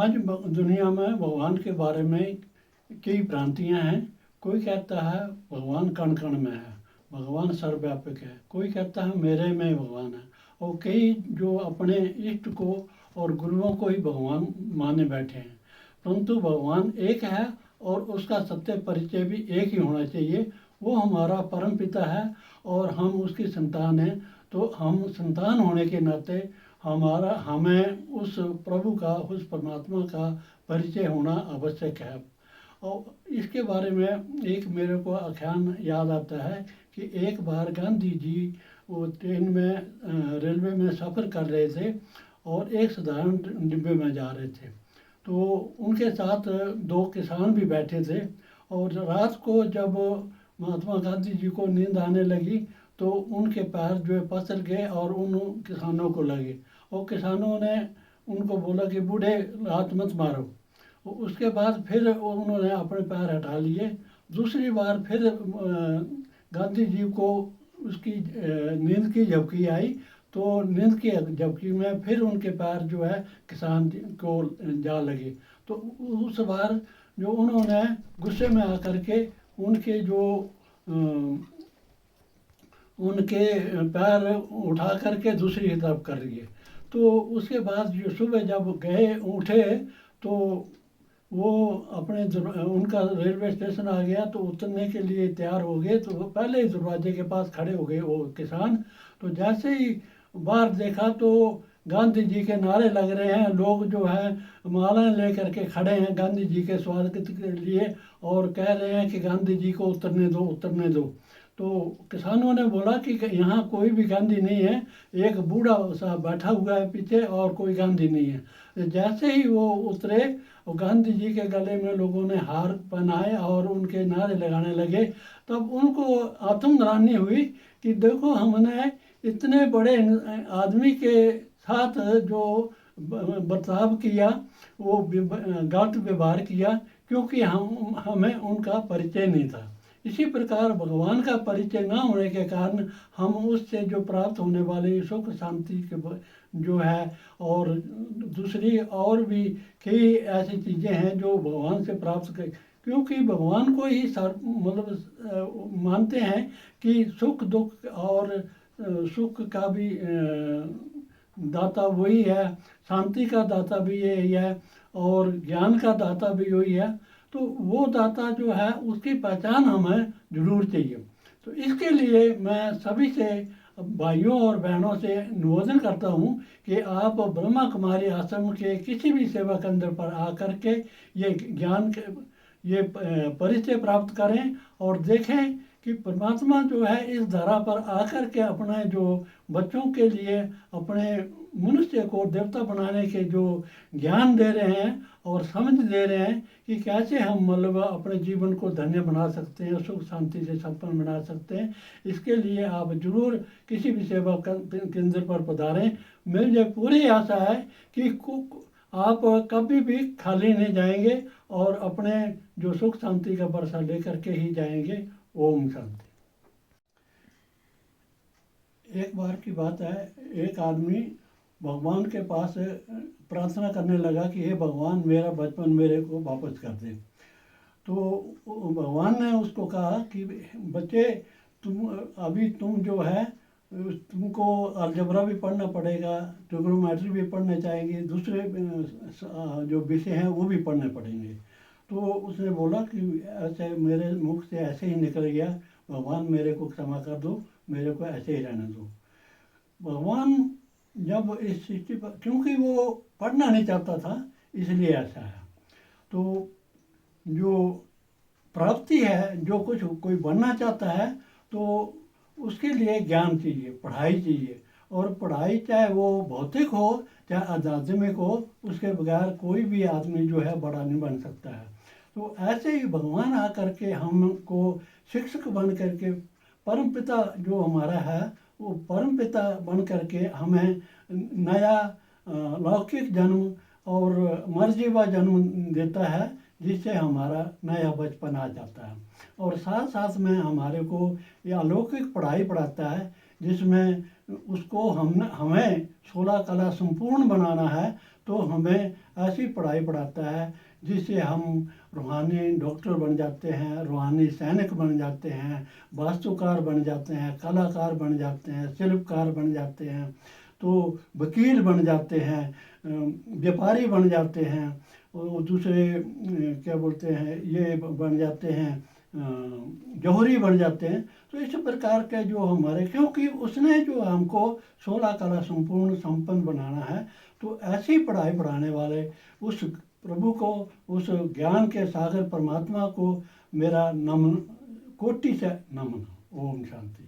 आज दुनिया में भगवान के बारे में कई भ्रांतियाँ हैं। कोई कहता है भगवान कण कण में है, भगवान सर्वव्यापक है। कोई कहता है मेरे में भगवान है। और कई जो अपने इष्ट को और गुरुओं को ही भगवान माने बैठे हैं। परंतु भगवान एक है और उसका सत्य परिचय भी एक ही होना चाहिए। वो हमारा परम पिता है और हम उसकी संतान हैं। तो हम संतान होने के नाते हमें उस प्रभु का, उस परमात्मा का परिचय होना आवश्यक है। और इसके बारे में एक मेरे को आख्यान याद आता है कि एक बार गांधी जी वो ट्रेन में रेलवे में सफ़र कर रहे थे और एक साधारण डिब्बे में जा रहे थे। तो उनके साथ दो किसान भी बैठे थे। और रात को जब महात्मा गांधी जी को नींद आने लगी तो उनके पैर जो है पसर गए और उन किसानों को लगे। और किसानों ने उनको बोला कि बूढ़े हाथ मत मारो। उसके बाद फिर उन्होंने अपने पैर हटा लिए। दूसरी बार फिर गांधी जी को उसकी नींद की झपकी आई। तो नींद की झपकी में फिर उनके पैर जो है किसान को जा लगे। तो उस बार जो उन्होंने गुस्से में आकर के उनके जो उनके पैर उठा करके दूसरी तरफ कर दिए। तो उसके बाद जो सुबह जब गए उठे तो वो अपने उनका रेलवे स्टेशन आ गया तो उतरने के लिए तैयार हो गए। तो वो पहले ही दरवाजे के पास खड़े हो गए वो किसान। तो जैसे ही बाहर देखा तो गांधी जी के नारे लग रहे हैं। लोग जो है मालाएं लेकर के खड़े हैं गांधी जी के स्वागत के लिए और कह रहे हैं कि गांधी जी को उतरने दो, उतरने दो। तो किसानों ने बोला कि यहाँ कोई भी गांधी नहीं है, एक बूढ़ा सा बैठा हुआ है पीछे और कोई गांधी नहीं है। जैसे ही वो उतरे और गांधी जी के गले में लोगों ने हार पहनाए और उनके नारे लगाने लगे। तब उनको आत्मग्लानि हुई कि देखो हमने इतने बड़े आदमी के साथ जो बर्ताव किया वो गलत व्यवहार किया क्योंकि हमें उनका परिचय नहीं था। इसी प्रकार भगवान का परिचय न होने के कारण हम उससे जो प्राप्त होने वाली सुख शांति के जो है और दूसरी और भी कई ऐसी चीज़ें हैं जो भगवान से प्राप्त कर, क्योंकि भगवान को ही मतलब मानते हैं कि सुख दुख और सुख का भी दाता वही है, शांति का दाता भी यही है और ज्ञान का दाता भी वही है। तो वो दाता जो है उसकी पहचान हमें जरूर चाहिए। तो इसके लिए मैं सभी से भाइयों और बहनों से निवेदन करता हूँ कि आप ब्रह्मा कुमारी आश्रम के किसी भी सेवा केंद्र पर आकर के ये ज्ञान के ये परिचय प्राप्त करें और देखें कि परमात्मा जो है इस धरा पर आकर के अपने जो बच्चों के लिए अपने मनुष्य को देवता बनाने के जो ज्ञान दे रहे हैं और समझ दे रहे हैं कि कैसे हम मतलब अपने जीवन को धन्य बना सकते हैं, सुख शांति से संपन्न बना सकते हैं। इसके लिए आप जरूर किसी भी सेवा केंद्र पर पधारें। मुझे पूरी आशा है कि आप कभी भी खाली नहीं जाएंगे और अपने जो सुख शांति का बरसा लेकर के ही जाएंगे। ओम शांति। एक बार की बात है, एक आदमी भगवान के पास प्रार्थना करने लगा कि हे भगवान मेरा बचपन मेरे को वापस कर दे। तो भगवान ने उसको कहा कि बच्चे तुम जो है तुमको अलजबरा भी पढ़ना पड़ेगा, ट्रिग्नोमेट्री भी पढ़ने चाहेंगे, दूसरे जो विषय हैं वो भी पढ़ने पड़ेंगे। तो उसने बोला कि ऐसे मेरे मुख से ऐसे ही निकल गया, भगवान मेरे को क्षमा कर दो, मेरे को ऐसे ही रहने दो। भगवान जब इस सृष्टि पर, क्योंकि वो पढ़ना नहीं चाहता था इसलिए ऐसा है। तो जो प्राप्ति है, जो कुछ कोई बनना चाहता है तो उसके लिए ज्ञान चाहिए, पढ़ाई चाहिए। और पढ़ाई चाहे वो भौतिक हो चाहे आध्यात्मिक हो, उसके बगैर कोई भी आदमी जो है बड़ा नहीं बन सकता है। तो ऐसे ही भगवान आकर के हमको शिक्षक बन करके परम पिता जो हमारा है वो परम पिता बन करके हमें नया लौकिक जन्म और मर्जीवा जन्म देता है, जिससे हमारा नया बचपन आ जाता है। और साथ साथ में हमारे को ये अलौकिक पढ़ाई पढ़ाता है जिसमें उसको हमें 16 कला संपूर्ण बनाना है। तो हमें ऐसी पढ़ाई पढ़ाता है जिससे हम रूहानी डॉक्टर बन जाते हैं, रूहानी सैनिक बन जाते हैं, वास्तुकार बन जाते हैं, कलाकार बन जाते हैं, शिल्पकार बन जाते हैं, तो वकील बन जाते हैं, व्यापारी बन जाते हैं, और दूसरे क्या बोलते हैं ये बन जाते हैं, जौहरी बन जाते हैं। तो इस प्रकार के जो हमारे, क्योंकि उसने जो हमको 16 कला संपूर्ण संपन्न बनाना है, तो ऐसी पढ़ाई पढ़ाने वाले उस प्रभु को, उस ज्ञान के सागर परमात्मा को मेरा नमन, कोटि से नमन। ओम शांति।